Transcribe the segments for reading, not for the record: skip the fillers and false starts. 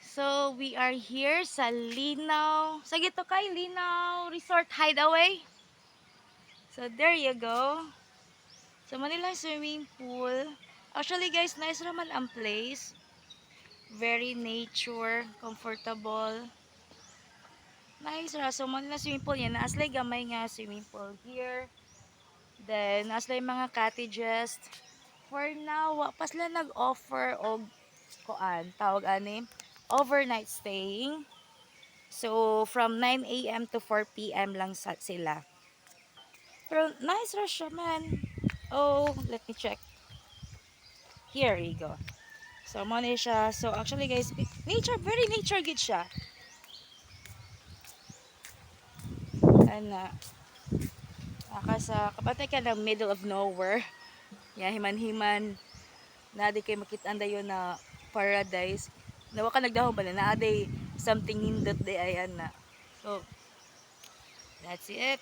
So, we are here sa Linaw. Sa gito kay Linaw Resort Hideaway. So, there you go. So, Manila swimming pool. Actually, guys, nice naman ang place. Very nature, comfortable. Nice ra. So, Manila swimming pool yan. Naaslay gamay nga swimming pool here. Then, naaslay mga cottages. For now, wa pa sila nag-offer og kuan, tawag ani, overnight staying. So, from 9 a.m. to 4 p.m. lang sila. Pero, nice ra siya, man. Oh, let me check. Here we go. So, mo ni siya. So, actually, guys, nature, very nature good siya. Ana, kapatay ka ng middle of nowhere. Yeah, himan-himan. Naaday kayo makita yun na paradise. Nawa ka nagdahon ba na? Naaday something nindot day ayan na. So, that's it.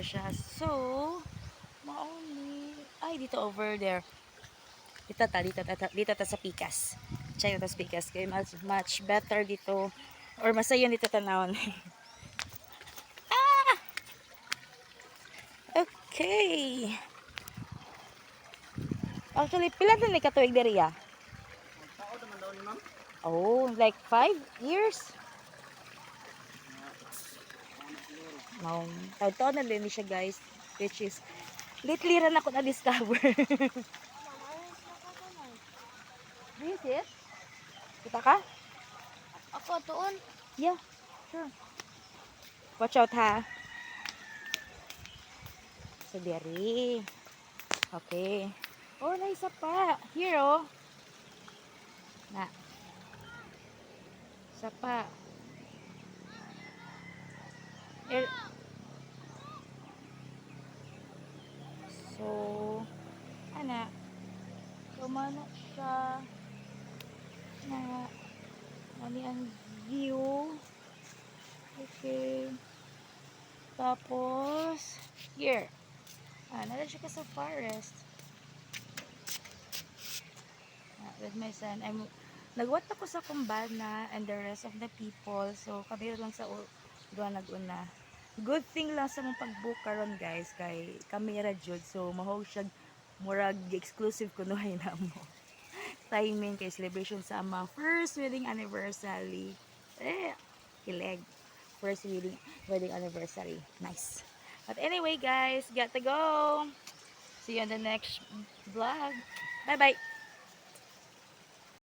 Siya. So, mauni. Ay, dito over there. Dito ta sa Pikas. Check ta sa Pikas. Kaya much better dito. Or masayon dito tanawon. Okay. Actually, pila din ni katuig diri ya? Oh, like 5 years? No. Taon na din siya, guys. Which is, lately rin ako na-discover. This it? Kita ka? Ako tuon. Yeah, sure. Watch out ha. So, diri. Okay. Oh, na isa pa. Here, oh. Na. Isa pa. So, ana. Kumana siya. Na. Ano ang view. Okay. Tapos, here. Nala siya ka sa forest. With my son. Nagwat ako sa kumbana and the rest of the people. So, kami lang sa doon nag-una. Good thing lang sa mong pag-book karon guys. Kay camera jud. So, mahog siya murag exclusive kunuhay na mo. Timing kay celebration sa amang first wedding anniversary. Kileg. First wedding anniversary. Nice. But anyway guys, got to go. See you on the next vlog. Bye bye.